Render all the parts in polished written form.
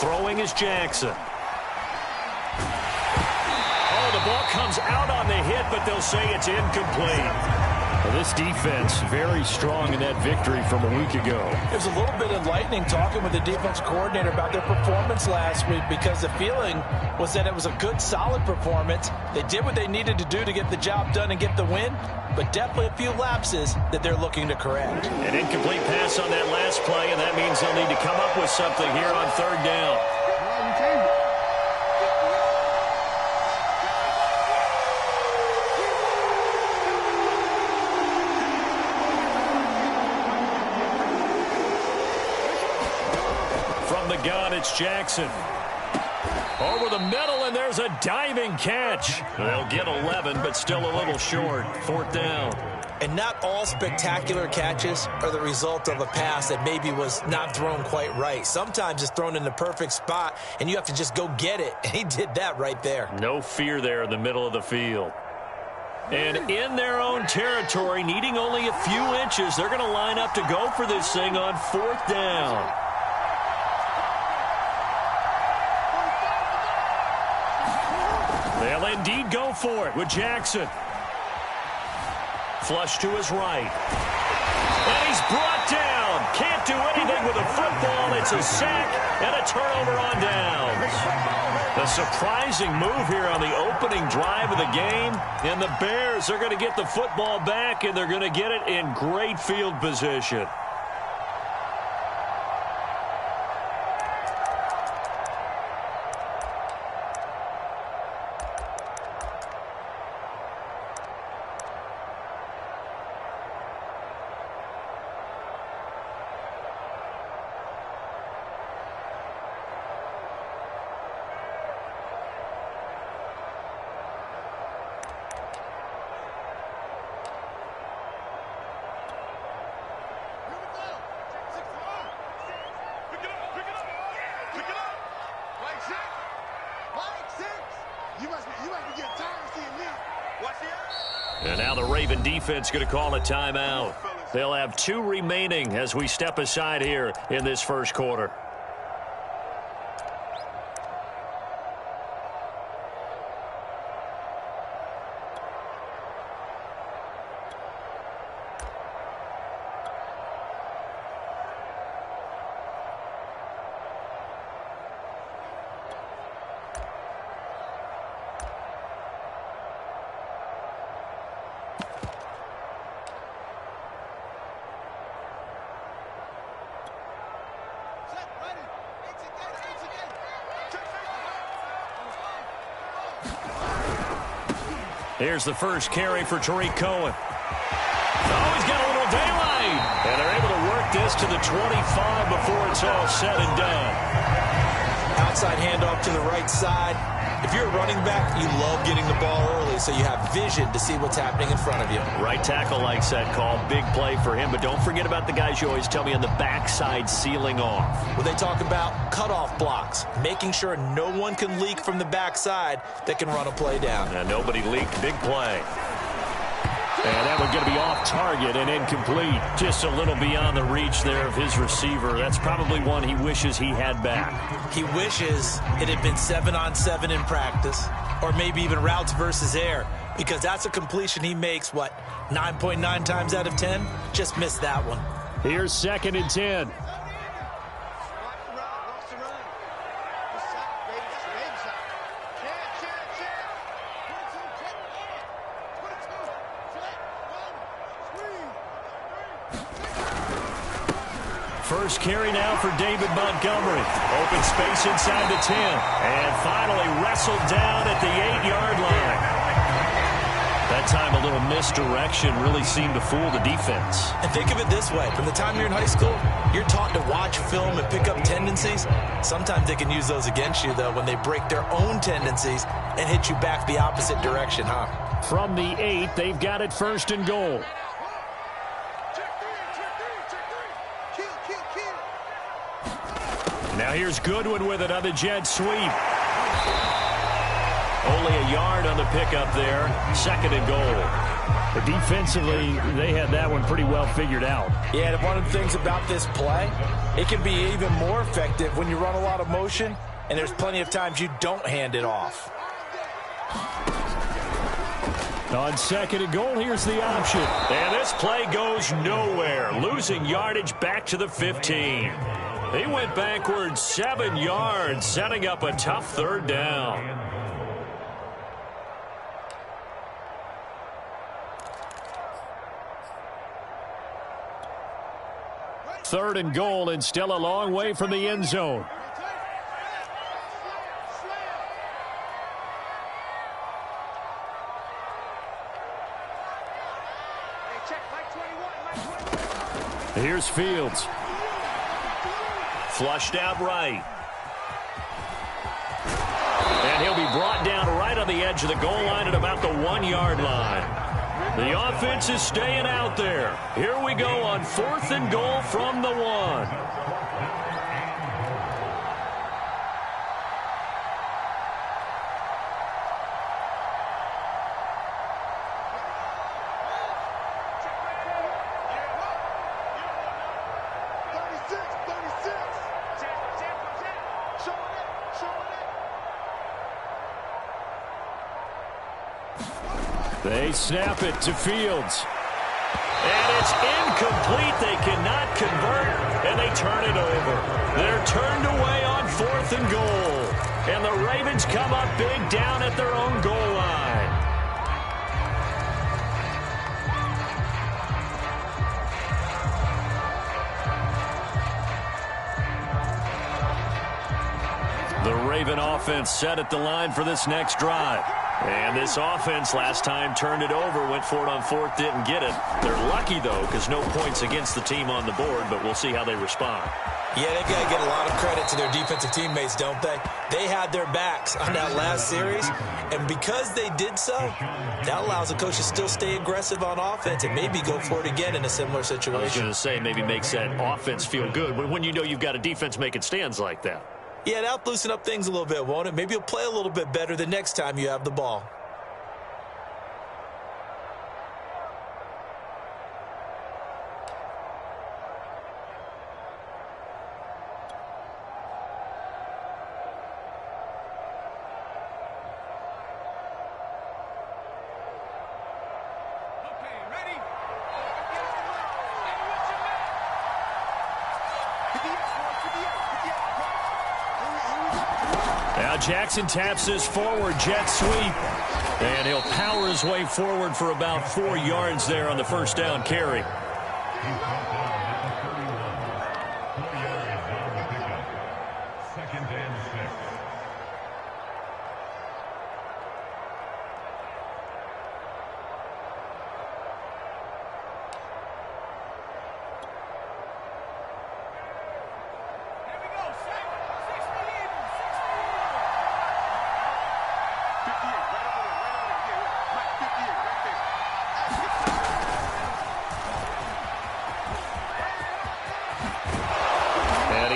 Throwing is Jackson. Oh, the ball comes out on the hit, but they'll say it's incomplete. Well, this defense very strong in that victory from a week ago. It was a little bit enlightening talking with the defense coordinator about their performance last week, because the feeling was that it was a good, solid performance. They did what they needed to do to get the job done and get the win, but definitely a few lapses that they're looking to correct. An incomplete pass on that last play, and that means they'll need to come up with something here on third down. From the gun, it's Jackson. Over the middle, and there's a diving catch. They'll get 11, but still a little short. Fourth down. And not all spectacular catches are the result of a pass that maybe was not thrown quite right. Sometimes it's thrown in the perfect spot, and you have to just go get it. And he did that right there. No fear there in the middle of the field. And in their own territory, needing only a few inches, they're going to line up to go for this thing on fourth down. They'll indeed go for it with Jackson. Flush to his right. And he's brought down. Can't do anything with a football. It's a sack and a turnover on downs. A surprising move here on the opening drive of the game. And the Bears are going to get the football back, and they're going to get it in great field position. And now the Raven defense going to call a timeout. They'll have 2 remaining as we step aside here in this first quarter. Here's the first carry for Tariq Cohen. Oh, he's got a little daylight. And they're able to work this to the 25 before it's all said and done. Outside handoff to the right side. If you're a running back, you love getting the ball early so you have vision to see what's happening in front of you. Right tackle likes that call. Big play for him. But don't forget about the guys you always tell me on the backside sealing off. Well, they talk about cutoff blocks, making sure no one can leak from the backside that can run a play down. Now, nobody leaked. Big play. And that one going to be off target and incomplete. Just a little beyond the reach there of his receiver. That's probably one he wishes he had back. He wishes it had been 7-on-7 in practice, or maybe even routes versus air, because that's a completion he makes, 9.9 times out of 10? Just missed that one. Here's 2nd and 10. First carry now for David Montgomery. Open space inside the 10. And finally wrestled down at the 8-yard line. That time a little misdirection really seemed to fool the defense. And think of it this way. From the time you're in high school, you're taught to watch film and pick up tendencies. Sometimes they can use those against you, though, when they break their own tendencies and hit you back the opposite direction, huh? From the 8, they've got it 1st and goal. Now here's Goodwin with it on the jet sweep. Only a yard on the pickup there. 2nd and goal. But defensively, they had that one pretty well figured out. Yeah, and one of the things about this play, it can be even more effective when you run a lot of motion, and there's plenty of times you don't hand it off. On 2nd and goal, here's the option. And this play goes nowhere. Losing yardage back to the 15. He went backwards 7 yards, setting up a tough 3rd down. Third and goal, and still a long way from the end zone. Here's Fields. Flushed out right. And he'll be brought down right on the edge of the goal line at about the 1-yard line. The offense is staying out there. Here we go on 4th and goal from the 1. They snap it to Fields. And it's incomplete. They cannot convert, and they turn it over. They're turned away on 4th and goal. And the Ravens come up big down at their own goal line. The Raven offense set at the line for this next drive. And this offense last time turned it over, went for it on 4th, didn't get it. They're lucky, though, because no points against the team on the board, but we'll see how they respond. Yeah, they've got to get a lot of credit to their defensive teammates, don't they? They had their backs on that last series, and because they did so, that allows the coach to still stay aggressive on offense and maybe go for it again in a similar situation. I was going to say, maybe makes that offense feel good when you know you've got a defense making stands like that. Yeah, that'll loosen up things a little bit, won't it? Maybe you'll play a little bit better the next time you have the ball. Now Jackson taps his forward jet sweep, and he'll power his way forward for about 4 yards there on the 1st down carry.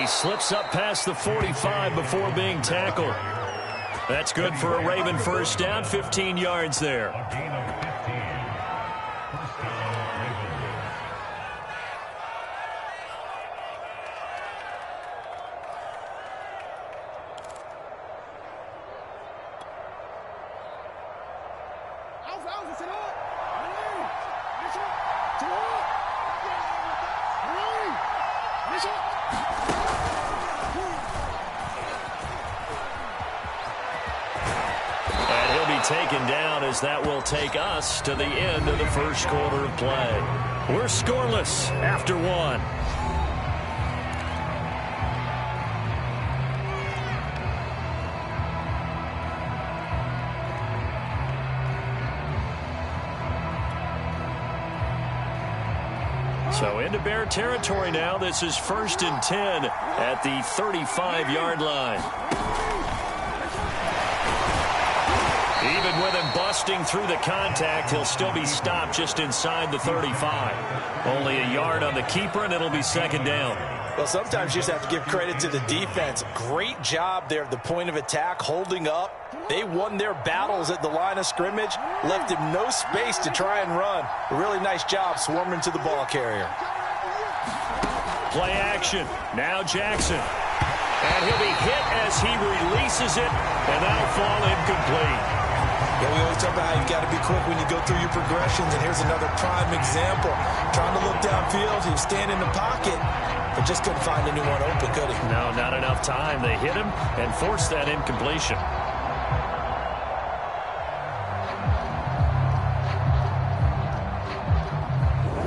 Slips up past the 45 before being tackled. That's good for a Raven 1st down, 15 yards there. Taken down as that will take us to the end of the 1st quarter of play. We're scoreless after 1. So into Bear territory now. This is 1st and 10 at the 35-yard line. Even with him busting through the contact, he'll still be stopped just inside the 35. Only a yard on the keeper, and it'll be 2nd down. Well, sometimes you just have to give credit to the defense. Great job there at the point of attack, holding up. They won their battles at the line of scrimmage, left him no space to try and run. A really nice job swarming to the ball carrier. Play action. Now Jackson. And he'll be hit as he releases it, and that'll fall incomplete. Yeah, we always talk about how you've got to be quick when you go through your progressions, and here's another prime example. Trying to look downfield, he was standing in the pocket, but just couldn't find anyone open, could he? No, not enough time. They hit him and forced that incompletion.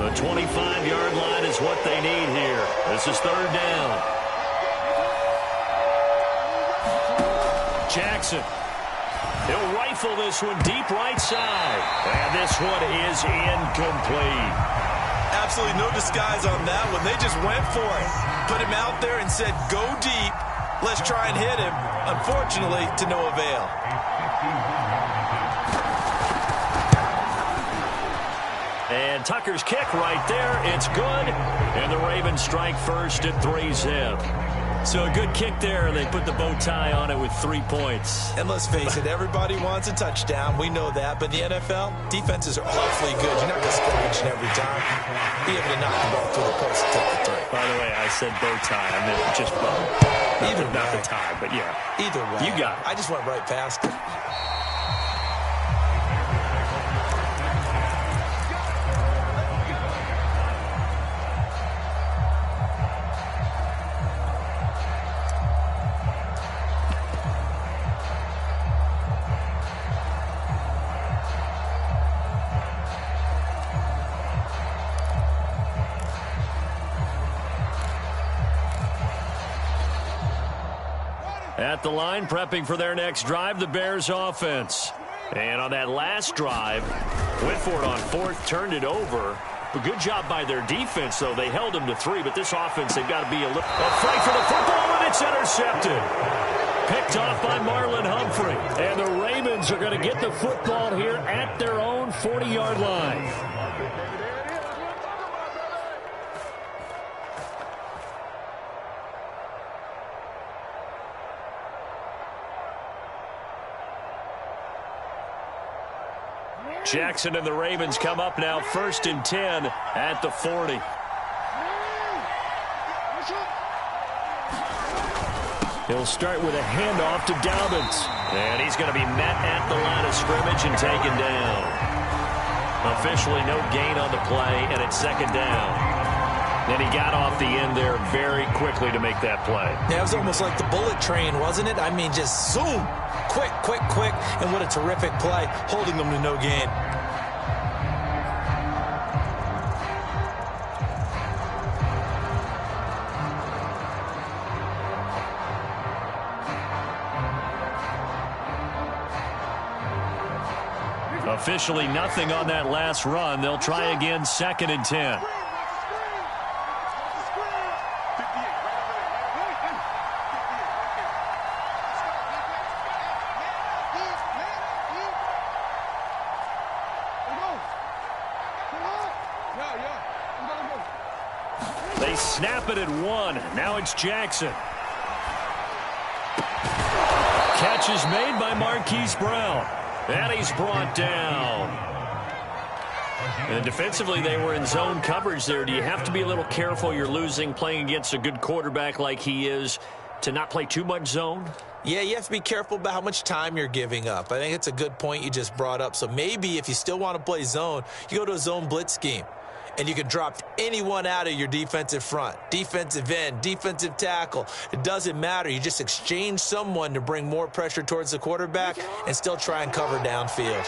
The 25-yard line is what they need here. This is third down. Jackson. He'll rifle this one deep right side. And this one is incomplete. Absolutely no disguise on that one. They just went for it. Put him out there and said, go deep. Let's try and hit him. Unfortunately, to no avail. And Tucker's kick right there. It's good. And the Ravens strike first at 3-zip. So a good kick there. They put the bow tie on it with 3 points. And let's face it, everybody wants a touchdown. We know that. But the NFL, defenses are awfully good. You're not going to score each and every time. Be able to knock the ball through the post and take the three. By the way, I said bow tie. I meant just bow. Not the tie, but yeah. Either way. You got it. I just went right past it. At the line, prepping for their next drive, the Bears offense. And on that last drive, went for it on fourth, turned it over. But good job by their defense, though. They held them to 3, but this offense, they've got to be a fight for the football, and it's intercepted. Picked off by Marlon Humphrey. And the Ravens are going to get the football here at their own 40-yard line. Jackson and the Ravens come up now 1st and 10 at the 40. He'll start with a handoff to Dobbins. And he's going to be met at the line of scrimmage and taken down. Officially no gain on the play, and it's 2nd down. And he got off the end there very quickly to make that play. Yeah, it was almost like the bullet train, wasn't it? I mean, just zoom. Quick, quick, quick. And what a terrific play, holding them to no gain. Officially nothing on that last run. They'll try again, 2nd and 10. They snap it at 1. Now it's Jackson. Catch is made by Marquise Brown. And he's brought down. And defensively, they were in zone coverage there. Do you have to be a little careful? You're losing, playing against a good quarterback like he is, to not play too much zone? Yeah, you have to be careful about how much time you're giving up. I think it's a good point you just brought up. So maybe if you still want to play zone, you go to a zone blitz scheme. And you can drop anyone out of your defensive front, defensive end, defensive tackle. It doesn't matter. You just exchange someone to bring more pressure towards the quarterback and still try and cover downfield.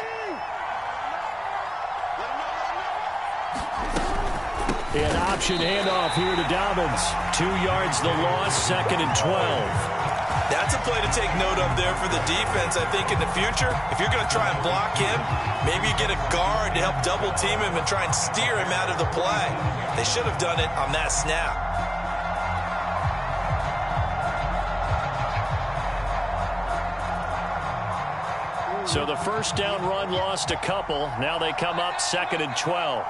An option handoff here to Dobbins. 2 yards the loss, 2nd and 12. That's a play to take note of there for the defense. I think in the future, if you're going to try and block him, maybe you get a guard to help double team him and try and steer him out of the play. They should have done it on that snap. So the 1st down run lost a couple. Now they come up 2nd and 12.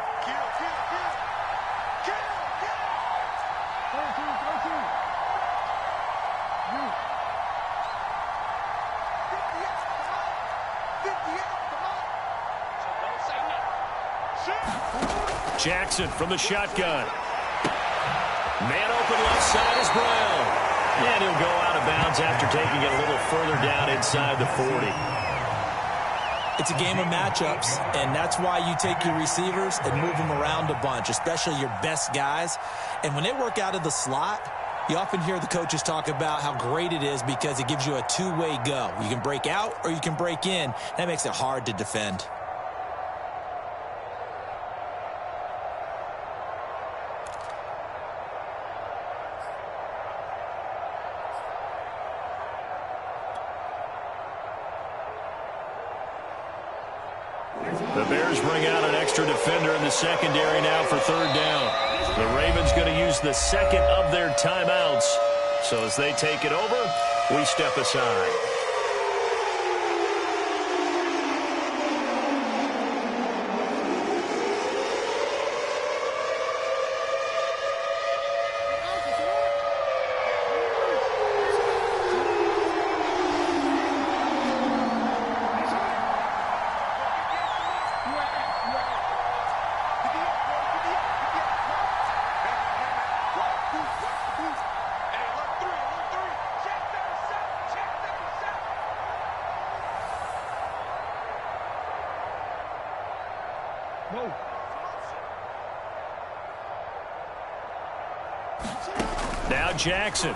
Jackson from the shotgun. Man open left side is Brown. And he'll go out of bounds after taking it a little further down inside the 40. It's a game of matchups, and that's why you take your receivers and move them around a bunch, especially your best guys. And when they work out of the slot, you often hear the coaches talk about how great it is because it gives you a two-way go. You can break out or you can break in. That makes it hard to defend. The Bears bring out an extra defender in the secondary now for third down. The Ravens going to use the second of their timeouts. So as they take it over, we step aside. Now Jackson.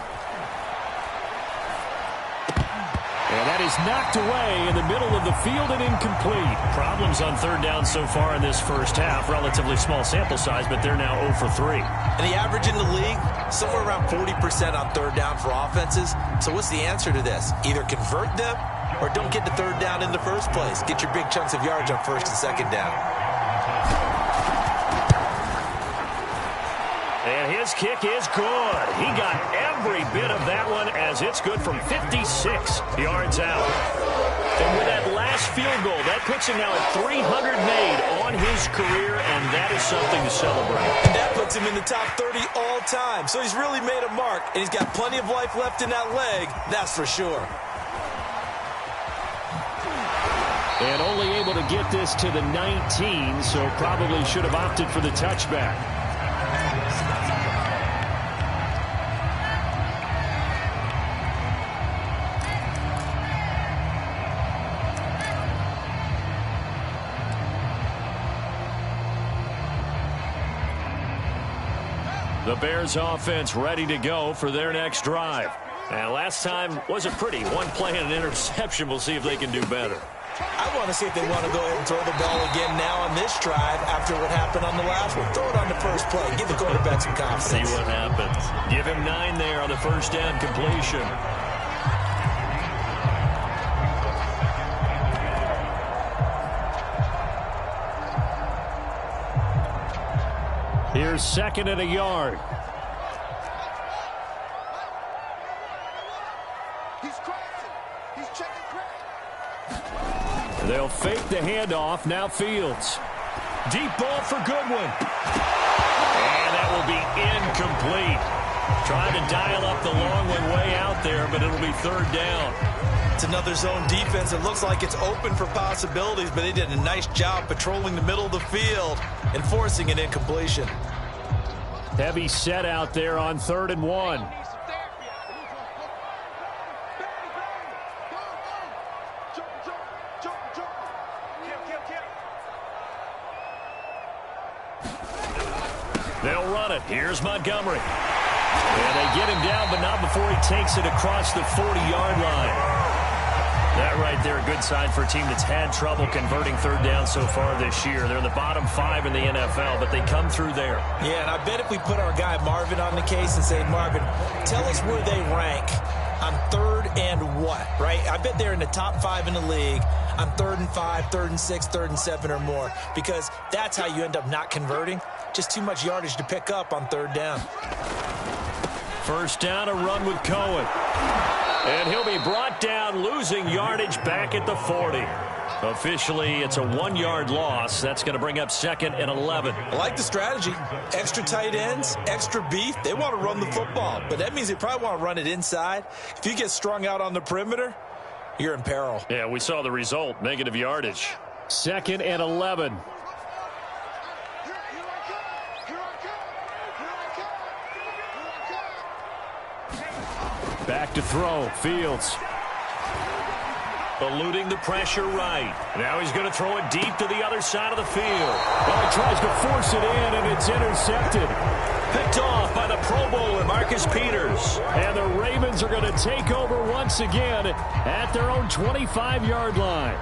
And that is knocked away in the middle of the field and incomplete. Problems on third down so far in this first half. Relatively small sample size, but they're now 0 for 3. And the average in the league, somewhere around 40% on third down for offenses. So what's the answer to this? Either convert them or don't get to third down in the first place. Get your big chunks of yardage on first and second down. And his kick is good. He got every bit of that one as it's good from 56 yards out. And with that last field goal, that puts him now at 300 made on his career, and that is something to celebrate. And that puts him in the top 30 all time. So he's really made a mark, and he's got plenty of life left in that leg, that's for sure. And only able to get this to the 19, so probably should have opted for the touchback. The Bears offense ready to go for their next drive. And last time wasn't pretty. One play and an interception. We'll see if they can do better. I want to see if they want to go ahead and throw the ball again now on this drive after what happened on the last one. Throw it on the first play. Give the quarterback some confidence. See what happens. Give him 9 there on the first down completion. Here's second and a yard. They'll fake the handoff. Now Fields. Deep ball for Goodwin. And that will be incomplete. Trying to dial up the long one way out there, but it'll be third down. It's another zone defense. It looks like it's open for possibilities, but they did a nice job patrolling the middle of the field and forcing an incompletion. Heavy set out there on 3rd and 1. They'll run it. Here's Montgomery. And they get him down, but not before he takes it across the 40-yard line. That right there, a good sign for a team that's had trouble converting third down so far this year. They're in the bottom 5 in the NFL, but they come through there. Yeah, and I bet if we put our guy Marvin on the case and say, Marvin, tell us where they rank on 3rd and what, right? I bet they're in the top 5 in the league on 3rd and 5, 3rd and 6, 3rd and 7 or more, because that's how you end up not converting. Just too much yardage to pick up on 3rd down. First down, a run with Cohen. And he'll be brought down, losing yardage back at the 40. Officially, it's a 1-yard loss. That's going to bring up 2nd and 11. I like the strategy. Extra tight ends, extra beef. They want to run the football, but that means they probably want to run it inside. If you get strung out on the perimeter, you're in peril. Yeah, we saw the result, negative yardage. 2nd and 11. back to throw. Fields. Eluding the pressure right. Now he's going to throw it deep to the other side of the field. Well, he tries to force it in, and it's intercepted. Picked off by the Pro Bowler, Marcus Peters. And the Ravens are going to take over once again at their own 25-yard line.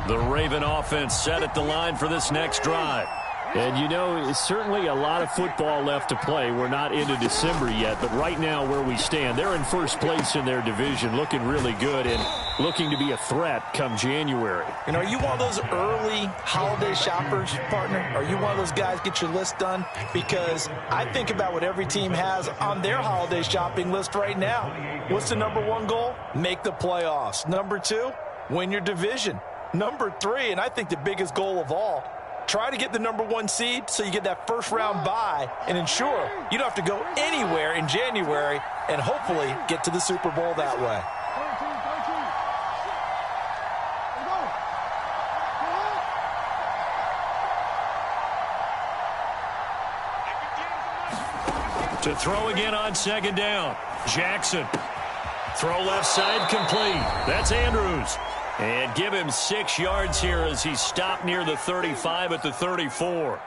The Raven offense set at the line for this next drive. And, you know, it's certainly a lot of football left to play. We're not into December yet, but right now where we stand, they're in first place in their division, looking really good and looking to be a threat come January. And are you one of those early holiday shoppers, partner? Are you one of those guys get your list done? Because I think about what every team has on their holiday shopping list right now. What's the number one goal? Make the playoffs. Number two, win your division. Number three, and I think the biggest goal of all, try to get the number one seed so you get that first round bye and ensure you don't have to go anywhere in January and hopefully get to the Super Bowl that way. To throw again on second down. Jackson. Throw left side complete. That's Andrews. And give him 6 yards here as he stopped near the 35 at the 34.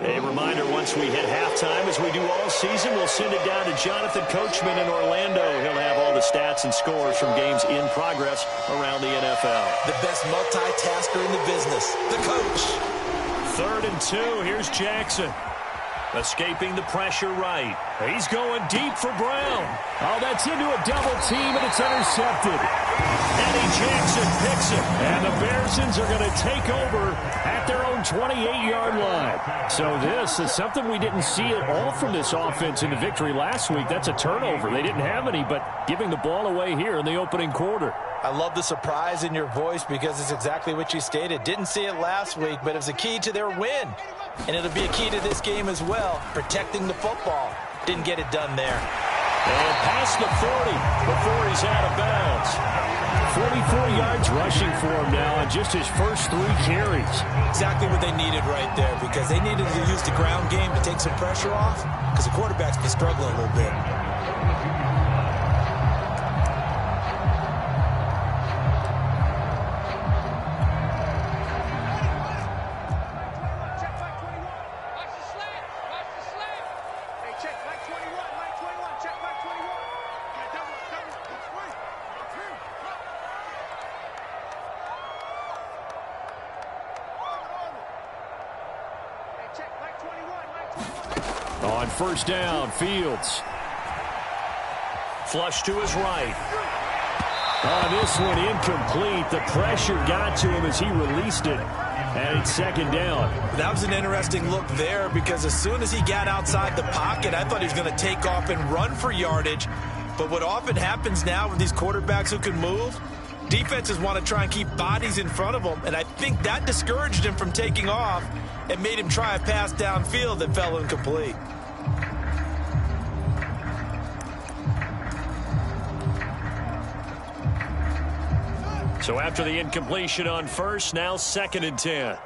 A reminder, once we hit halftime, as we do all season, we'll send it down to Jonathan Coachman in Orlando. He'll have all the stats and scores from games in progress around the NFL. The best multitasker in the business, the coach. 3rd and 2. Here's Jackson. Escaping the pressure right. He's going deep for Brown. Oh, that's into a double team, and it's intercepted. Eddie Jackson picks it. And the Bearsons are going to take over at their own 28-yard line. So this is something we didn't see at all from this offense in the victory last week. That's a turnover. They didn't have any, but giving the ball away here in the opening quarter. I love the surprise in your voice because it's exactly what you stated. Didn't see it last week, but it was a key to their win. And it'll be a key to this game as well, protecting the football. Didn't get it done there. And past the 40 before he's out of bounds. 44 yards rushing for him now on just his first 3 carries. Exactly what they needed right there because they needed to use the ground game to take some pressure off because the quarterback's been struggling a little bit. On first down, Fields. Flush to his right. This one incomplete. The pressure got to him as he released it. And it's 2nd down. That was an interesting look there because as soon as he got outside the pocket, I thought he was going to take off and run for yardage. But what often happens now with these quarterbacks who can move, defenses want to try and keep bodies in front of them. And I think that discouraged him from taking off and made him try a pass downfield that fell incomplete. So after the incompletion on first, now 2nd and 10.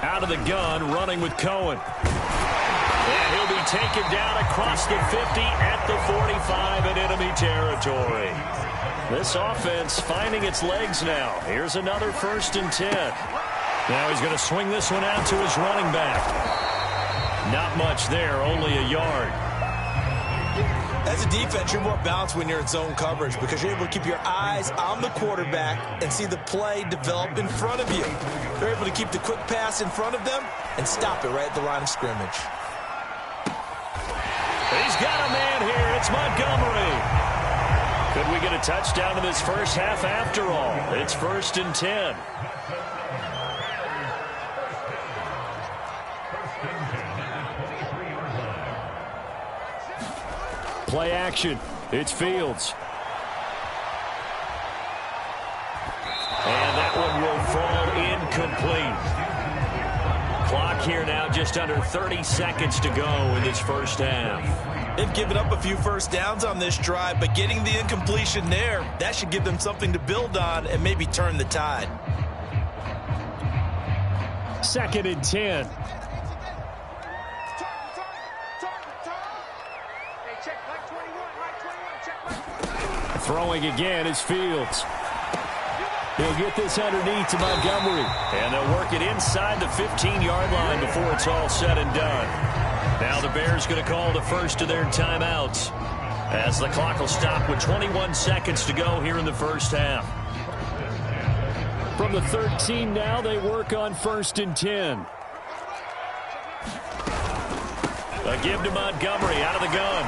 Out of the gun, running with Cohen. And he'll be taken down across the 50 at the 45 in enemy territory. This offense finding its legs now. Here's another 1st and 10. Now he's going to swing this one out to his running back. Not much there, only a yard. As a defense, you're more balanced when you're in zone coverage because you're able to keep your eyes on the quarterback and see the play develop in front of you. They're able to keep the quick pass in front of them and stop it right at the line of scrimmage. He's got a man here. It's Montgomery. Could we get a touchdown in this first half after all? It's 1st and 10. Play action. It's Fields. And that one will fall incomplete. Clock here now, just under 30 seconds to go in this first half. They've given up a few first downs on this drive, but getting the incompletion there, that should give them something to build on and maybe turn the tide. 2nd and 10. Throwing again is Fields. He'll get this underneath to Montgomery. And they'll work it inside the 15-yard line before it's all said and done. Now the Bears going to call the first of their timeouts as the clock will stop with 21 seconds to go here in the first half. From the 13 now, they work on 1st and 10. A give to Montgomery out of the gun.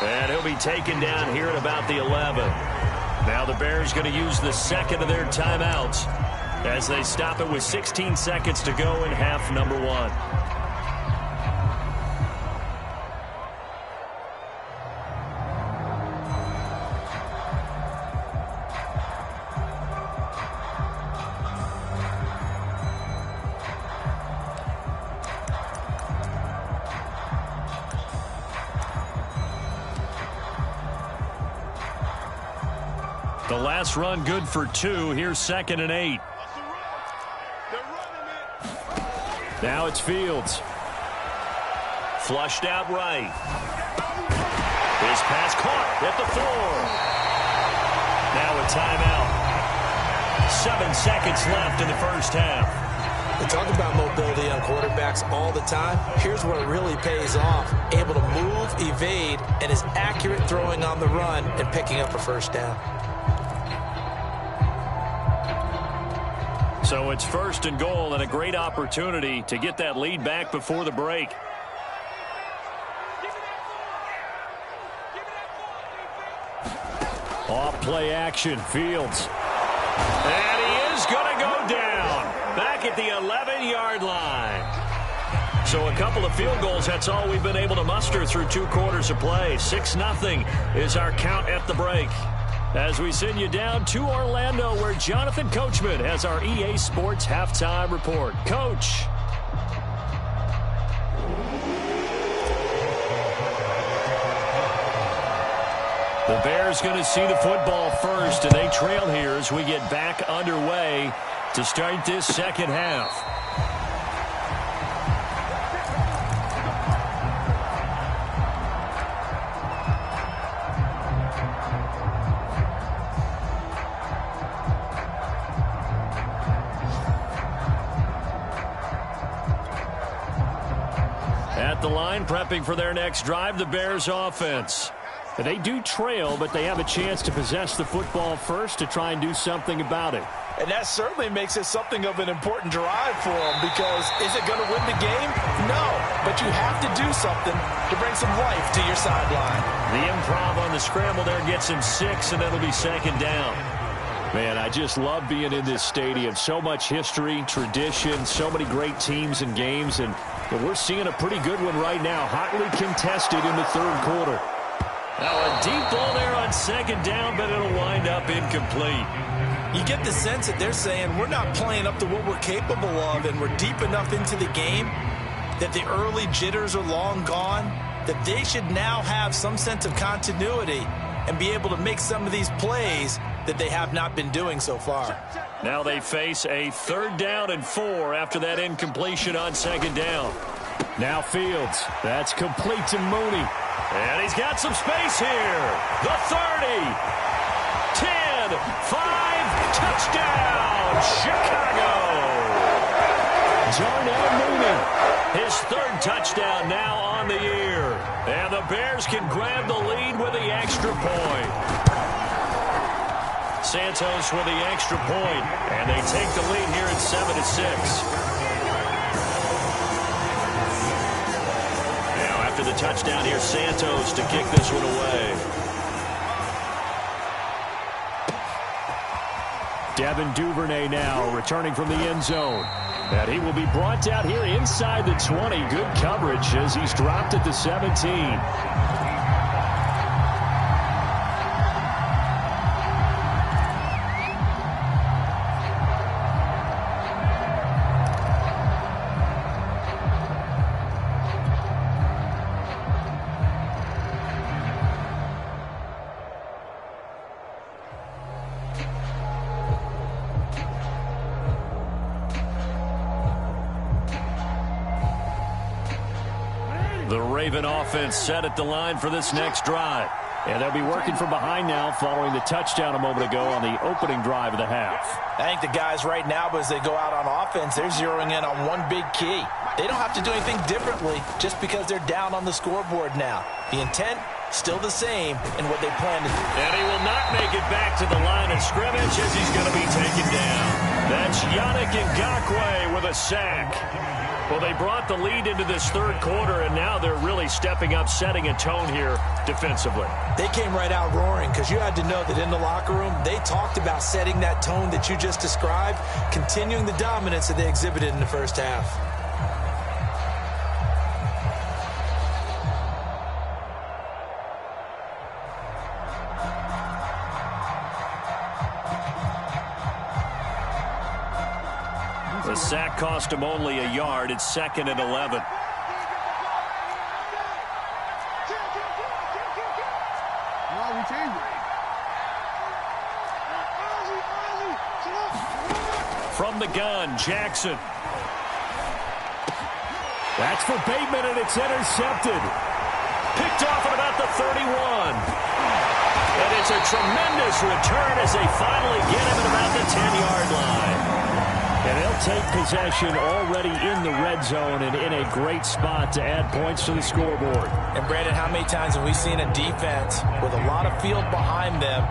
And he'll be taken down here at about the 11. Now the Bears going to use the second of their timeouts as they stop it with 16 seconds to go in half number 1. The last run good for 2. Here's 2nd and 8. Now it's Fields. Flushed out right. His pass caught at the 4. Now a timeout. 7 seconds left in the first half. We talk about mobility on quarterbacks all the time. Here's where it really pays off. Able to move, evade, and is accurate throwing on the run and picking up a first down. So it's 1st and goal and a great opportunity to get that lead back before the break. Off play action, Fields. And he is going to go down back at the 11-yard line. So a couple of field goals, that's all we've been able to muster through 2 quarters of play. 6-0 is our count at the break. As we send you down to Orlando, where Jonathan Coachman has our EA Sports halftime report. Coach. The Bears going to see the football first, and they trail here as we get back underway to start this second half. At the line, prepping for their next drive, the Bears offense. They do trail, but they have a chance to possess the football first to try and do something about it. And that certainly makes it something of an important drive for them, because is it going to win the game? No, but you have to do something to bring some life to your sideline. The improv on the scramble there gets him 6, and that'll be 2nd down. Man, I just love being in this stadium. So much history, tradition, so many great teams and games, and we're seeing a pretty good one right now, hotly contested in the 3rd quarter. Now a deep ball there on 2nd down, but it'll wind up incomplete. You get the sense that they're saying we're not playing up to what we're capable of, and we're deep enough into the game that the early jitters are long gone, that they should now have some sense of continuity and be able to make some of these plays that they have not been doing so far. Now they face a 3rd down and 4 after that incompletion on 2nd down. Now Fields. That's complete to Mooney. And he's got some space here. The 30. 10. 5. Touchdown. Chicago. Darnell Mooney. His 3rd touchdown now on the year. And the Bears can grab the lead with the extra point. Santos with the extra point, and they take the lead here at 7-6. Now after the touchdown here, Santos to kick this one away. Devin Duvernay now returning from the end zone. And he will be brought down here inside the 20. Good coverage as he's dropped at the 17. Raven offense set at the line for this next drive. And they'll be working from behind now following the touchdown a moment ago on the opening drive of the half. I think the guys right now, as they go out on offense, they're zeroing in on one big key. They don't have to do anything differently just because they're down on the scoreboard now. The intent, still the same in what they plan to do. And he will not make it back to the line of scrimmage as he's going to be taken down. That's Yannick Ngakoue with a sack. Well, they brought the lead into this third quarter, and now they're really stepping up, setting a tone here defensively. They came right out roaring because you had to know that in the locker room, they talked about setting that tone that you just described, continuing the dominance that they exhibited in the first half. The sack cost him only a yard. It's 2nd and 11. From the gun, Jackson. That's for Bateman, and it's intercepted. Picked off at about the 31. And it's a tremendous return as they finally get him at about the 10-yard line. And they'll take possession already in the red zone and in a great spot to add points to the scoreboard. And, Brandon, how many times have we seen a defense with a lot of field behind them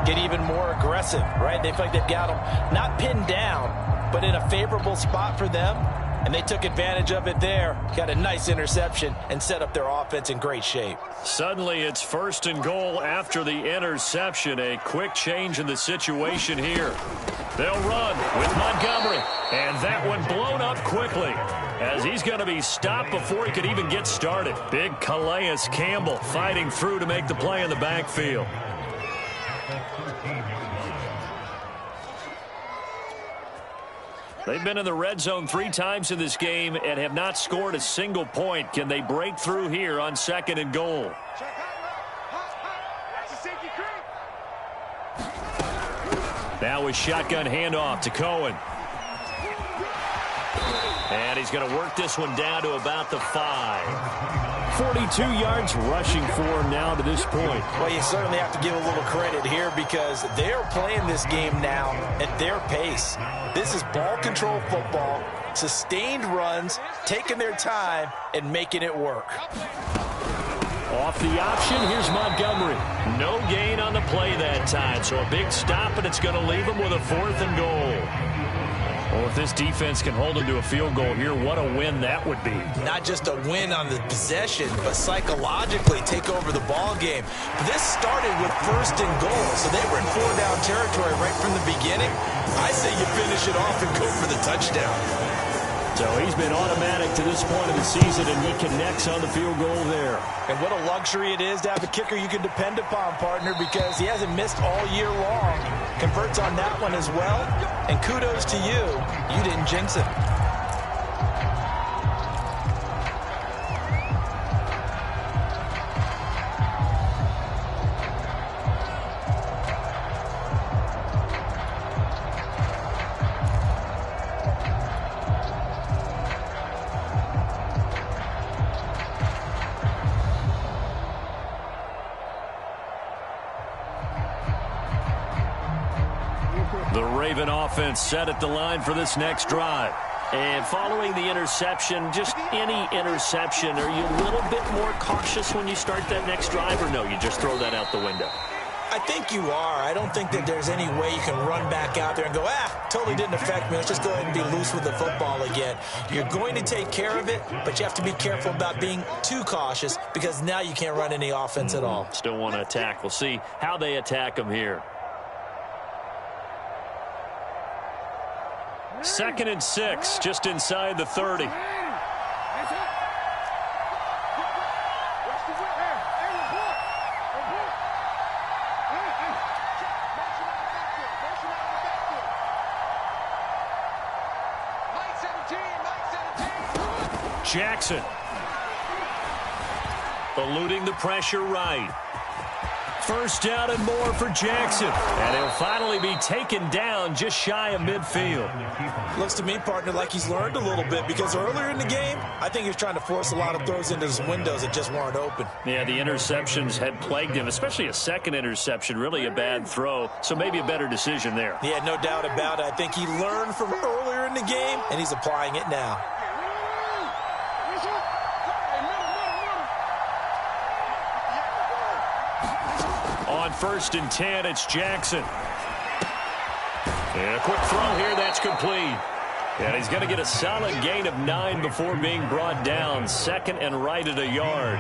get even more aggressive, right? They feel like they've got them not pinned down, but in a favorable spot for them, and they took advantage of it there, got a nice interception, and set up their offense in great shape. Suddenly, it's 1st and goal after the interception. A quick change in the situation here. They'll run with Montgomery, and that one blown up quickly as he's going to be stopped before he could even get started. Big Calais Campbell fighting through to make the play in the backfield. They've been in the red zone 3 times in this game and have not scored a single point. Can they break through here on 2nd and goal? Now a shotgun handoff to Cohen. And he's going to work this one down to about the 5. 42 yards rushing for him now to this point. Well, you certainly have to give a little credit here because they're playing this game now at their pace. This is ball control football, sustained runs, taking their time, and making it work. Off the option, here's Montgomery. No gain on the play that time, so a big stop, and it's going to leave him with a 4th and goal. Well, if this defense can hold him to a field goal here, what a win that would be. Not just a win on the possession, but psychologically take over the ball game. This started with 1st and goal, so they were in 4-down territory right from the beginning. I say you finish it off and go for the touchdown. So he's been automatic to this point of the season, and he connects on the field goal there. And what a luxury it is to have a kicker you can depend upon, partner, because he hasn't missed all year long. Converts on that one as well, and kudos to you. You didn't jinx it. The Raven offense set at the line for this next drive. And following the interception, just any interception, are you a little bit more cautious when you start that next drive, or no, you just throw that out the window? I think you are. I don't think that there's any way you can run back out there and go, totally didn't affect me. Let's just go ahead and be loose with the football again. You're going to take care of it, but you have to be careful about being too cautious because now you can't run any offense at all. Still want to attack. We'll see how they attack them here. 2nd and 6, just inside the 30. Jackson eluding the pressure right. First down and more for Jackson. And he'll finally be taken down just shy of midfield. Looks to me, partner, like he's learned a little bit, because earlier in the game, I think he was trying to force a lot of throws into his windows that just weren't open. Yeah, the interceptions had plagued him, especially a second interception, really a bad throw. So maybe a better decision there. Yeah, no doubt about it. I think he learned from earlier in the game, and he's applying it now. On 1st and 10, it's Jackson. And a quick throw here, that's complete. And he's going to get a solid gain of 9 before being brought down. 2nd and right at a yard.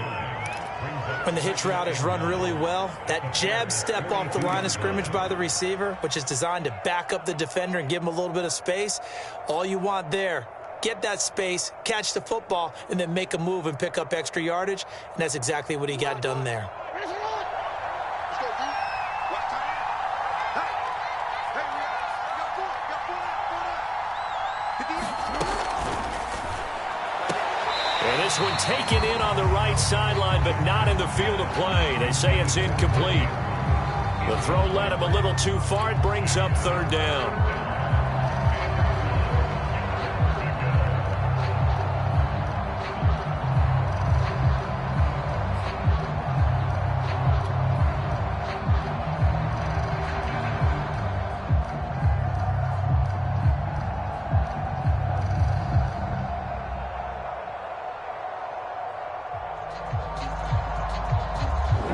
When the hitch route is run really well, that jab step off the line of scrimmage by the receiver, which is designed to back up the defender and give him a little bit of space, all you want there, get that space, catch the football, and then make a move and pick up extra yardage. And that's exactly what he got done there. This one taken in on the right sideline, but not in the field of play. They say it's incomplete. The throw led him a little too far. It brings up 3rd down.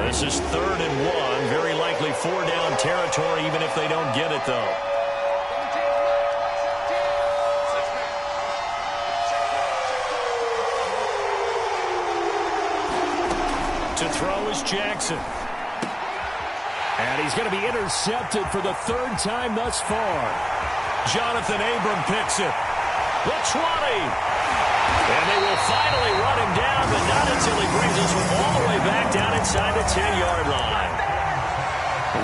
This is 3rd and 1. Very likely 4-down territory, even if they don't get it, though. To throw is Jackson. And he's going to be intercepted for the 3rd time thus far. Jonathan Abram picks it. The 20. And they will finally run him down, but not until he brings this one all the way back down inside the 10-yard line.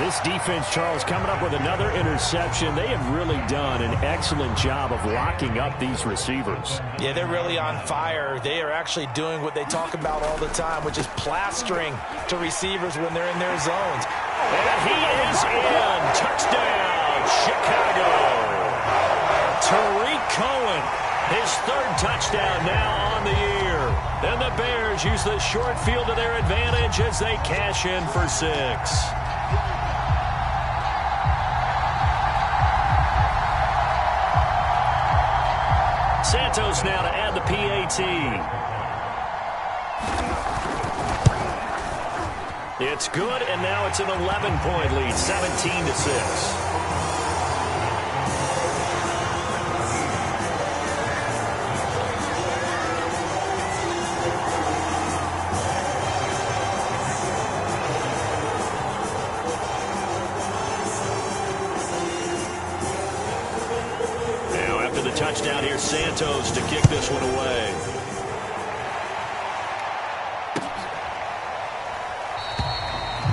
This defense, Charles, coming up with another interception. They have really done an excellent job of locking up these receivers. Yeah, they're really on fire. They are actually doing what they talk about all the time, which is plastering to receivers when they're in their zones. And he is in. Touchdown, Chicago. Tariq Cohen. His 3rd touchdown now on the year. And the Bears use the short field to their advantage as they cash in for 6. Santos now to add the PAT. It's good, and now it's an 11-point lead, 17-6. Touchdown here, Santos to kick this one away.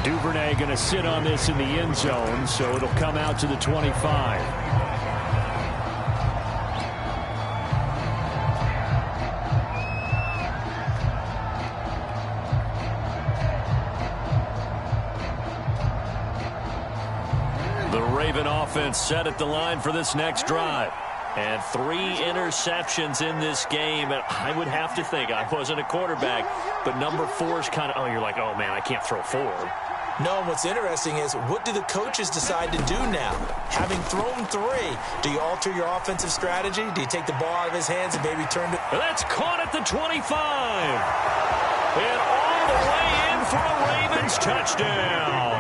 Duvernay going to sit on this in the end zone, so it'll come out to the 25. The Raven offense set at the line for this next drive. And 3 interceptions in this game. And I would have to think, I wasn't a quarterback, but number 4 is kind of, oh, you're like, oh, man, I can't throw 4. No, and what's interesting is, what do the coaches decide to do now? Having thrown 3, do you alter your offensive strategy? Do you take the ball out of his hands and maybe turn to... That's caught at the 25. And all the way in for a Ravens touchdown.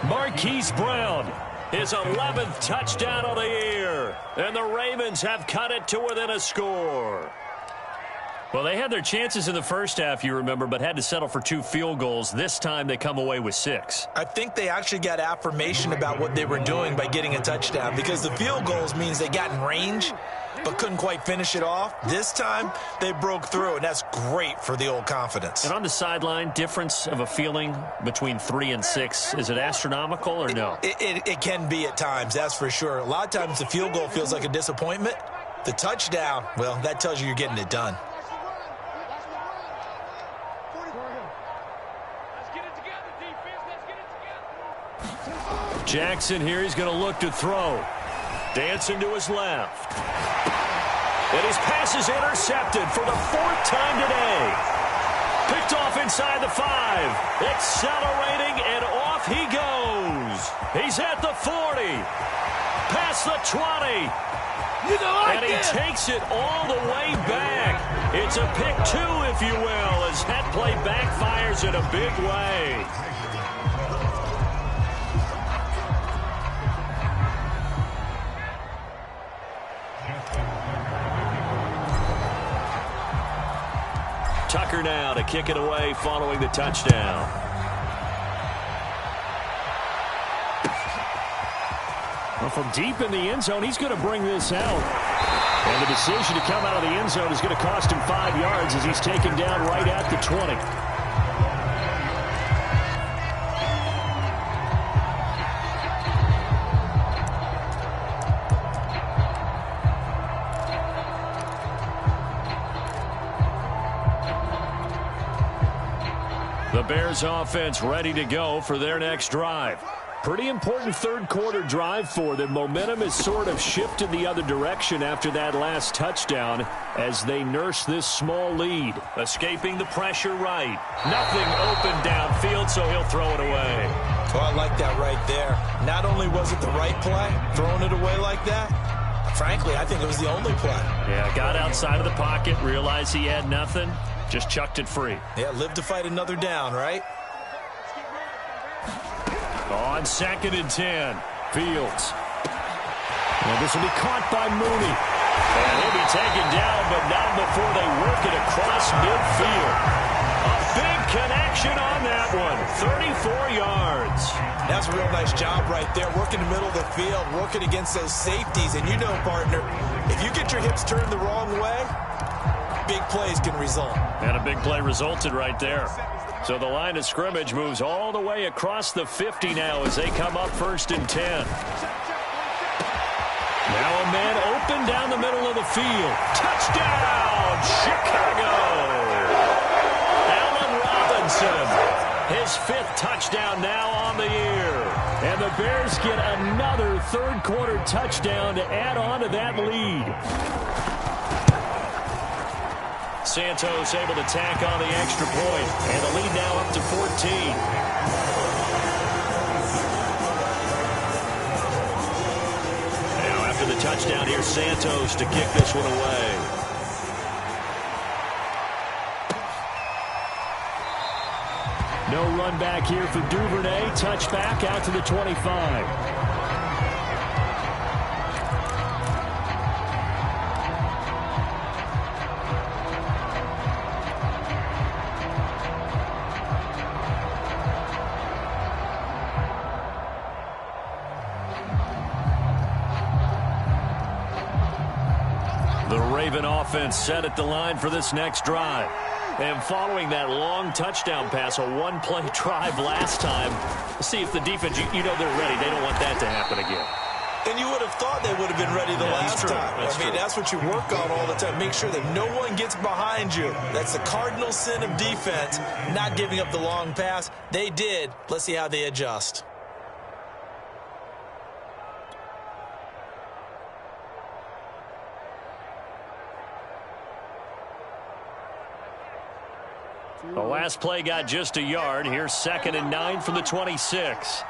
Marquise Brown. His 11th touchdown of the year. And the Ravens have cut it to within a score. Well, they had their chances in the first half, you remember, but had to settle for 2 field goals. This time they come away with 6. I think they actually got affirmation about what they were doing by getting a touchdown, because the field goals means they got in range but couldn't quite finish it off. This time they broke through, and that's great for the old confidence. And on the sideline, difference of a feeling between 3 and 6, is it astronomical or no? It can be at times, that's for sure. A lot of times the field goal feels like a disappointment. The touchdown, well, that tells you you're getting it done. Jackson here, he's going to look to throw. Dancing to his left. And his pass is intercepted for the 4th time today. Picked off inside the 5. Accelerating, and off he goes. He's at the 40. Past the 20. And he takes it all the way back. It's a pick 2, if you will, as that play backfires in a big way. Tucker now to kick it away following the touchdown. Well, from deep in the end zone, he's going to bring this out. And the decision to come out of the end zone is going to cost him 5 yards as he's taken down right at the 20. The Bears offense ready to go for their next drive. Pretty important third-quarter drive for them. Momentum has sort of shifted the other direction after that last touchdown as they nurse this small lead. Escaping the pressure right. Nothing open downfield, so he'll throw it away. Oh, I like that right there. Not only was it the right play, throwing it away like that, frankly, I think it was the only play. Yeah, got outside of the pocket, realized he had nothing, just chucked it free. Yeah, live to fight another down, right? On 2nd and 10, Fields. Well, this will be caught by Mooney. And he'll be taken down, but not before they work it across midfield. A big connection on that one, 34 yards. That's a real nice job right there, working the middle of the field, working against those safeties. And you know, partner, if you get your hips turned the wrong way, big plays can result. And a big play resulted right there. So the line of scrimmage moves all the way across the 50 now as they come up 1st and 10. Now a man open down the middle of the field. Touchdown, Chicago! Allen Robinson, his 5th touchdown now on the year. And the Bears get another third-quarter touchdown to add on to that lead. Santos able to tack on the extra point, and the lead now up to 14. Now after the touchdown, here's Santos to kick this one away. No run back here for Duvernay. Touchback out to the 25. The Raven offense set at the line for this next drive. And following that long touchdown pass, a one-play drive last time, let's see if the defense, you know they're ready. They don't want that to happen again. And you would have thought they would have been ready the last time. That's what you work on all the time. Make sure that no one gets behind you. That's the cardinal sin of defense, not giving up the long pass. They did. Let's see how they adjust. The last play got just a yard. Here's 2nd and 9 from the 26.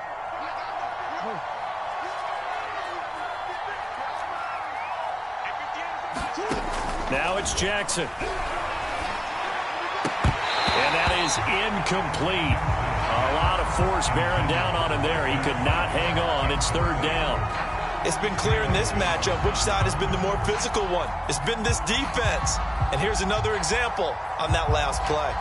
Now it's Jackson. And that is incomplete. A lot of force bearing down on him there. He could not hang on. It's 3rd down. It's been clear in this matchup which side has been the more physical one. It's been this defense. And here's another example on that last play.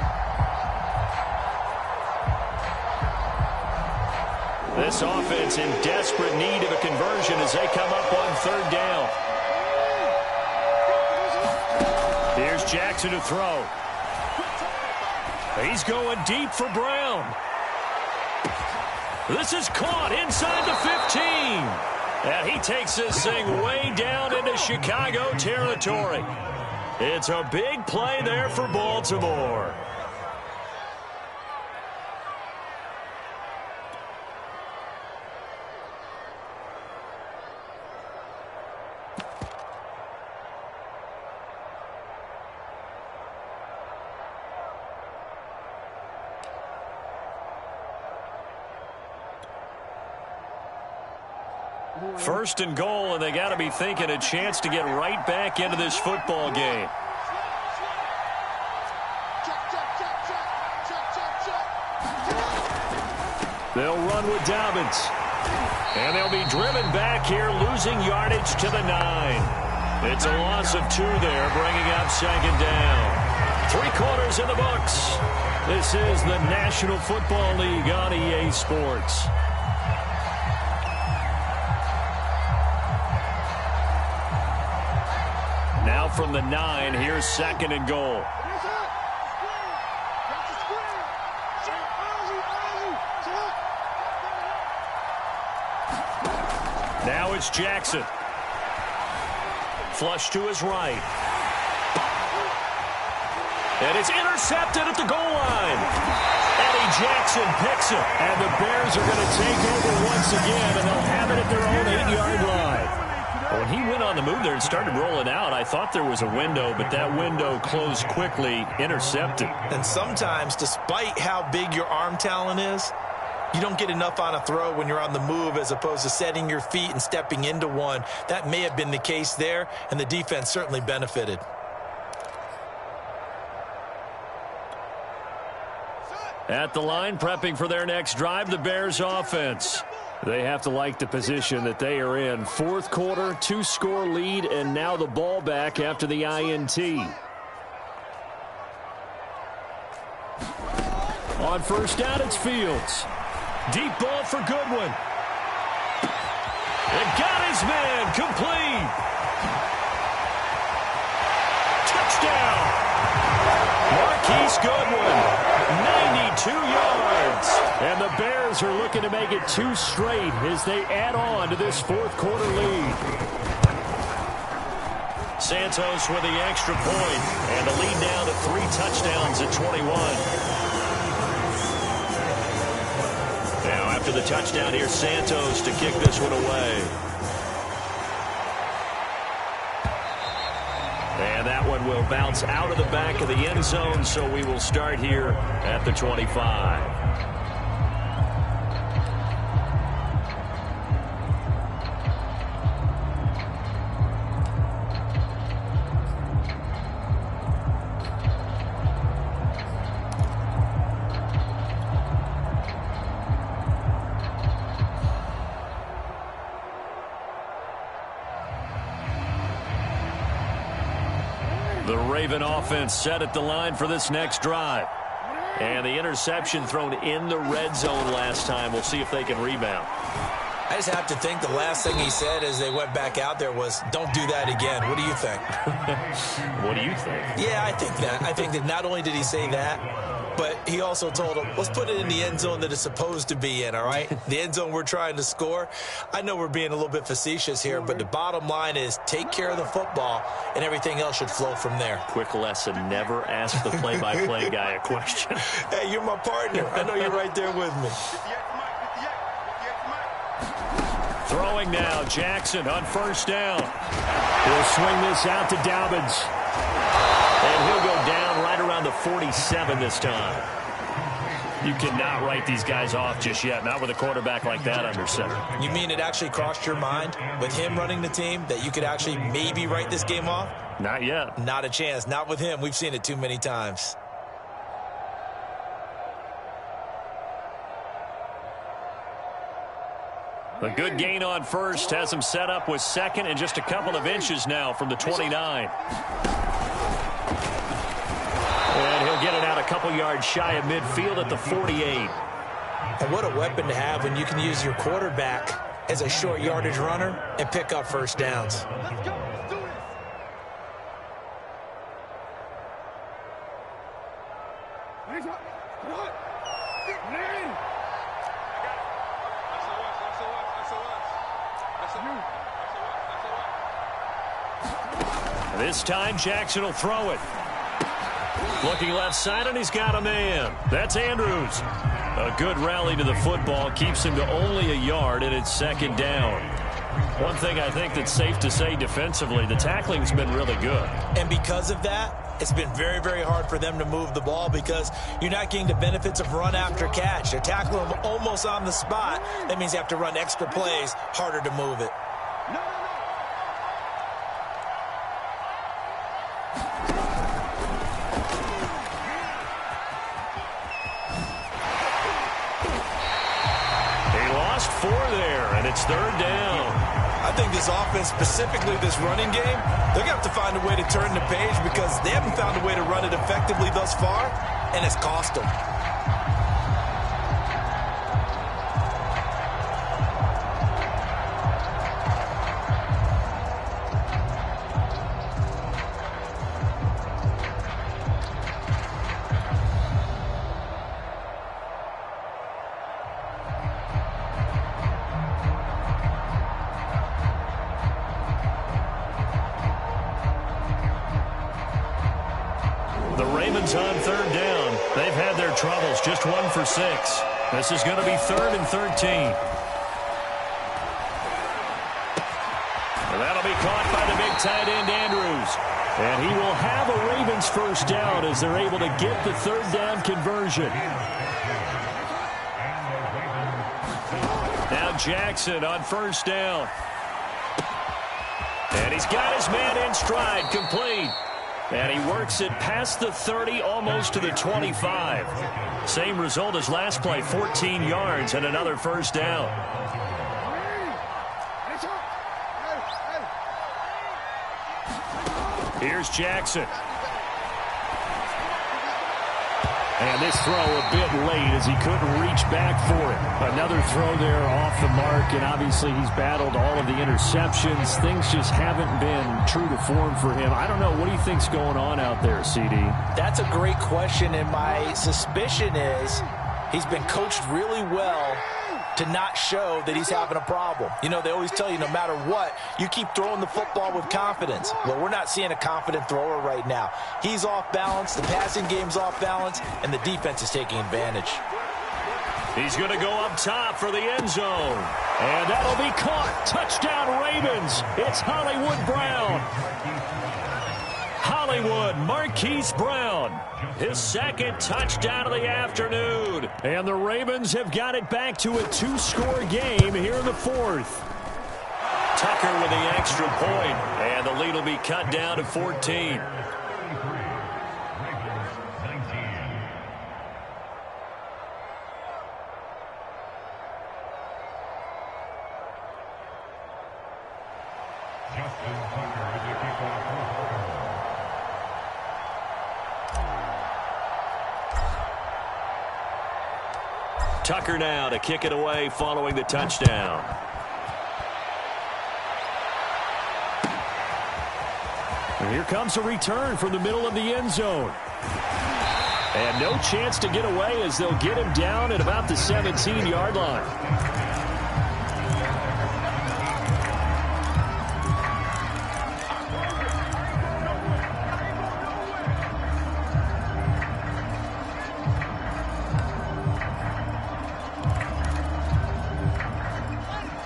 This offense in desperate need of a conversion as they come up on 3rd down. Here's Jackson to throw. He's going deep for Brown. This is caught inside the 15. And he takes this thing way down into Chicago territory. It's a big play there for First and goal, and they got to be thinking a chance to get right back into this football game. They'll run with Dobbins. And they'll be driven back here, losing yardage to the 9. It's a loss of 2 there, bringing up second down. 3 quarters in the books. This is the National Football League on EA Sports. Now from the 9, here's second and goal. Now it's Jackson. Flush to his right. And it's intercepted at the goal line. Eddie Jackson picks it. And the Bears are going to take over once again, and they'll have it at their own 8-yard line. When he went on the move there and started rolling out, I thought there was a window, but that window closed quickly, intercepted. And sometimes, despite how big your arm talent is, you don't get enough on a throw when you're on the move as opposed to setting your feet and stepping into one. That may have been the case there, and the defense certainly benefited. At the line, prepping for their next drive, the Bears offense. They have to like the position that they are in. Fourth quarter, 2-score lead, and now the ball back after the INT. On first down, it's Fields. Deep ball for Goodwin. And got his man complete. Touchdown. Marquise Goodwin, 92 yards. And the Bears are looking to make it 2 straight as they add on to this fourth quarter lead. Santos with the extra point, and the lead now to 3 touchdowns at 21. After the touchdown here, Santos to kick this one away. And that one will bounce out of the back of the end zone, so we will start here at the 25. The Raven offense set at the line for this next drive. And the interception thrown in the red zone last time. We'll see if they can rebound. I just have to think the last thing he said as they went back out there was, don't do that again. What do you think? What do you think? Yeah, I think that. I think that not only did he say that, but he also told him, let's put it in the end zone that it's supposed to be in, all right? The end zone we're trying to score. I know we're being a little bit facetious here, but the bottom line is take care of the football, and everything else should flow from there. Quick lesson, never ask the play-by-play guy a question. Hey, you're my partner. I know you're right there with me. Throwing now, Jackson on first down. He'll swing this out to Dobbins. And he'll go down right around the 47 this time. You cannot write these guys off just yet, not with a quarterback like that under center. You mean it actually crossed your mind with him running the team that you could actually maybe write this game off? Not yet. Not a chance. Not with him. We've seen it too many times. A good gain on first has him set up with second and just a couple of inches now from the 29. And he'll get it out a couple yards shy of midfield at the 48. And what a weapon to have when you can use your quarterback as a short yardage runner and pick up first downs. Let's go. Let's do this. This time Jackson will throw it. Looking left side, and he's got a man. That's Andrews. A good rally to the football keeps him to only a yard, and it's second down. One thing I think that's safe to say defensively, the tackling's been really good. And because of that, it's been very, very hard for them to move the ball because you're not getting the benefits of run after catch. They're tackling them almost on the spot. That means you have to run extra plays, harder to move it. He lost 4 there, and it's 3rd down. I think this offense, specifically this running game, they're going to have to find a way to turn the page because they haven't found a way to run it effectively thus far, and it's cost them. On 3rd down. They've had their troubles. Just 1 for 6. This is going to be 3rd and 13. And that'll be caught by the big tight end, Andrews. And he will have a Ravens first down as they're able to get the 3rd down conversion. Now Jackson on 1st down. And he's got his man in stride, complete. And he works it past the 30, almost to the 25. Same result as last play, 14 yards and another first down. Here's Jackson. And this throw a bit late as he couldn't reach back for it. Another throw there off the mark, and obviously he's battled all of the interceptions. Things just haven't been true to form for him. I don't know. What do you think's going on out there, CD? That's a great question, and my suspicion is he's been coached really well to not show that he's having a problem. You know, they always tell you no matter what, you keep throwing the football with confidence. Well, we're not seeing a confident thrower right now. He's off balance, the passing game's off balance, and the defense is taking advantage. He's going to go up top for the end zone. And that'll be caught. Touchdown Ravens. It's Hollywood Brown. Hollywood, Marquise Brown. His 2nd touchdown of the afternoon. And the Ravens have got it back to a 2-score game here in the 4th. Tucker with the extra point. And the lead will be cut down to 14. Tucker now to kick it away following the touchdown. And here comes a return from the middle of the end zone. And no chance to get away as they'll get him down at about the 17-yard line.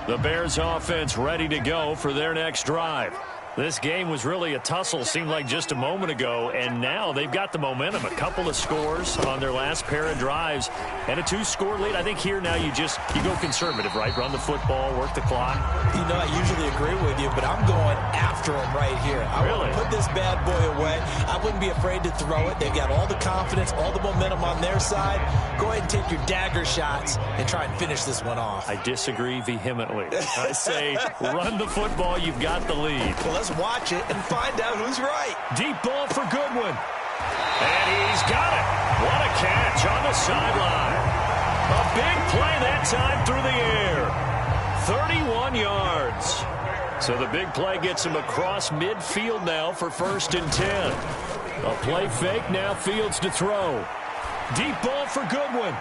The Bears offense ready to go for their next drive. This game was really a tussle, seemed like just a moment ago, and now they've got the momentum. A couple of scores on their last pair of drives and a 2-score lead. I think here now you go conservative, right? Run the football, work the clock. You know, I usually agree with you, but I'm going after him right here. I want to put this bad boy away. I wouldn't be afraid to throw it. They've got all the confidence, all the momentum on their side. Go ahead and take your dagger shots and try and finish this one off. I disagree vehemently. I say run the football. You've got the lead. Well, let's watch it and find out who's right. Deep ball for Goodwin. And he's got it. What a catch on the sideline. A big play that time through the air. 31 yards. So the big play gets him across midfield now for 1st and 10. A play fake, now Fields to throw. Deep ball for Goodwin.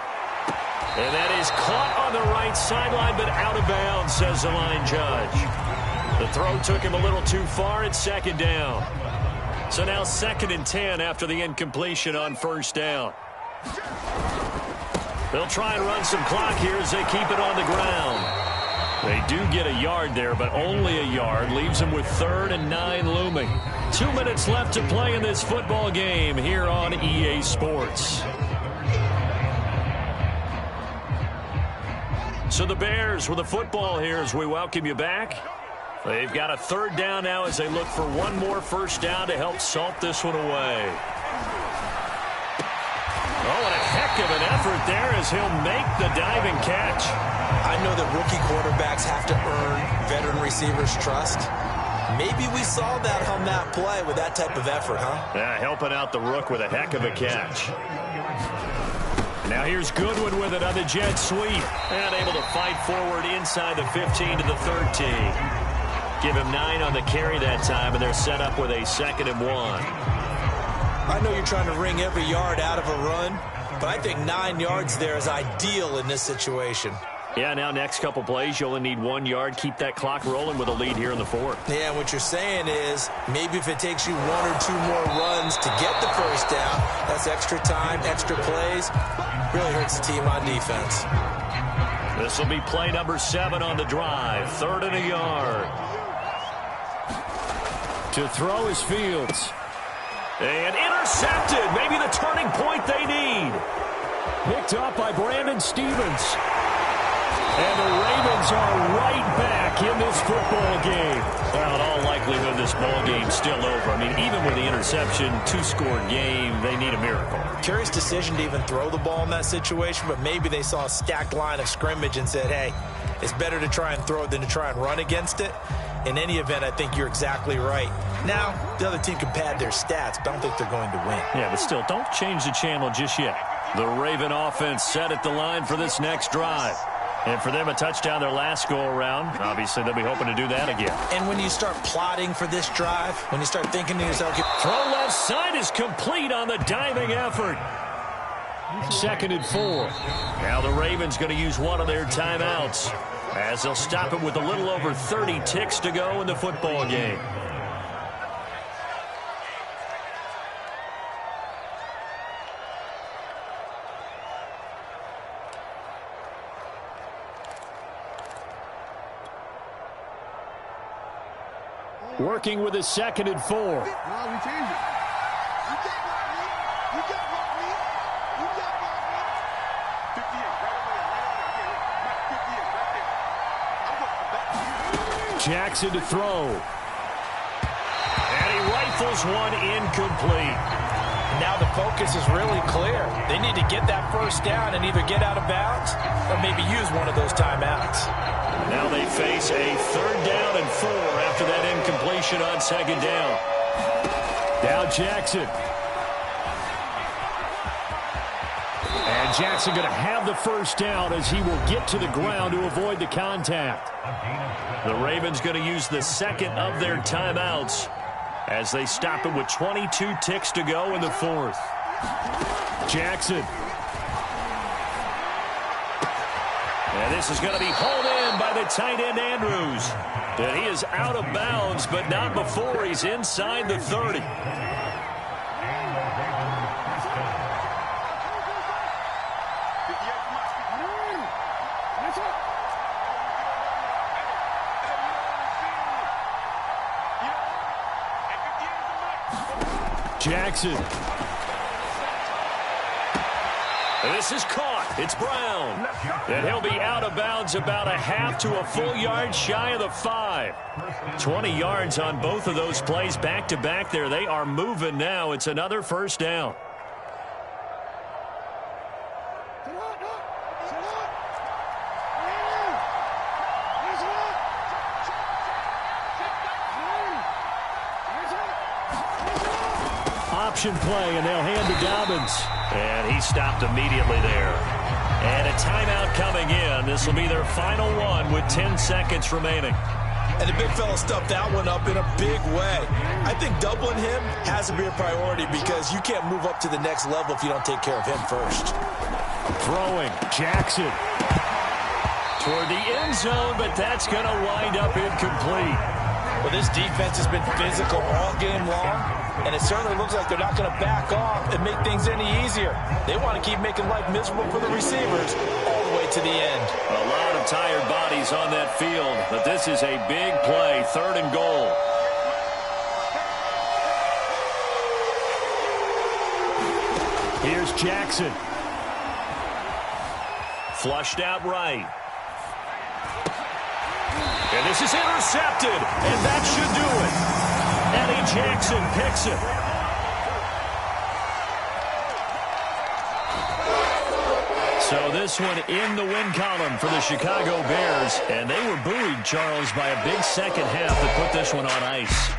And that is caught on the right sideline, but out of bounds, says the line judge. The throw took him a little too far at 2nd down. So now 2nd and 10 after the incompletion on 1st down. They'll try and run some clock here as they keep it on the ground. They do get a yard there, but only a yard. Leaves them with 3rd and 9 looming. 2 minutes left to play in this football game here on EA Sports. So the Bears with the football here as we welcome you back. They've got a 3rd down now as they look for one more first down to help salt this one away. Oh, and a heck of an effort there as he'll make the diving catch. I know that rookie quarterbacks have to earn veteran receivers' trust. Maybe we saw that on that play with that type of effort, huh? Yeah, helping out the rook with a heck of a catch. Now here's Goodwin with it on the jet sweep. And able to fight forward inside the 15 to the 13. Give him 9 on the carry that time, and they're set up with a 2nd and 1. I know you're trying to wring every yard out of a run, but I think 9 yards there is ideal in this situation. Yeah, now next couple plays, you only need 1 yard. Keep that clock rolling with a lead here in the 4th. Yeah, what you're saying is maybe if it takes you 1 or 2 more runs to get the first down, that's extra time, extra plays. Really hurts the team on defense. This will be play number 7 on the drive. 3rd and a yard. To throw is Fields. And intercepted. Maybe the turning point they need. Picked up by Brandon Stevens. And the Ravens are right back in this football game. Well, in all likelihood, this ball game's still over. I mean, even with the interception, 2-score game, they need a miracle. Curious decision to even throw the ball in that situation, but maybe they saw a stacked line of scrimmage and said, hey, it's better to try and throw it than to try and run against it. In any event, I think you're exactly right. Now, the other team can pad their stats, but I don't think they're going to win. Yeah, but still, don't change the channel just yet. The Raven offense set at the line for this next drive. And for them, a touchdown their last go-around. Obviously, they'll be hoping to do that again. And when you start plotting for this drive, when you start thinking to yourself, throw left side is complete on the diving effort. 2nd and 4. Now the Ravens going to use one of their timeouts as they'll stop it with a little over 30 ticks to go in the football game. Working with a 2nd and 4. No, we change it. You can't block me. You can't block me. You can't block me. 58, right over there. Right 58, right there. I'm going back to you. Jackson to throw. And he rifles one incomplete. now the focus is really clear. They need to get that first down and either get out of bounds or maybe use one of those timeouts. Now they face a 3rd down and 4 after that incompletion on 2nd down. Now Jackson. And Jackson going to have the first down as he will get to the ground to avoid the contact. The Ravens going to use the 2nd of their timeouts as they stop it with 22 ticks to go in the 4th. Jackson. And this is going to be hauled in by the tight end Andrews. And he is out of bounds, but not before he's inside the 30. Jackson. This is caught. It's Brown. And he'll be out of bounds about a half to a full yard shy of the 5. 20 yards on both of those plays back-to-back there. They are moving now. It's another first down. Option play, and they'll hand to Dobbins. And he stopped immediately there. And a timeout coming in. This will be their final one with 10 seconds remaining. And the big fella stuffed that one up in a big way. I think doubling him has to be a priority because you can't move up to the next level if you don't take care of him first. Throwing, Jackson. Toward the end zone, but that's going to wind up incomplete. Well, this defense has been physical all game long, and it certainly looks like they're not going to back off and make things any easier. They want to keep making life miserable for the receivers all the way to the end. A lot of tired bodies plays on that field, but this is a big play, 3rd and goal. Here's Jackson. Flushed out right. And this is intercepted, and that should do it. Eddie Jackson picks it. So this one in the win column for the Chicago Bears, and they were buoyed, Charles, by a big second half that put this one on ice.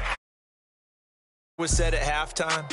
Was said at halftime,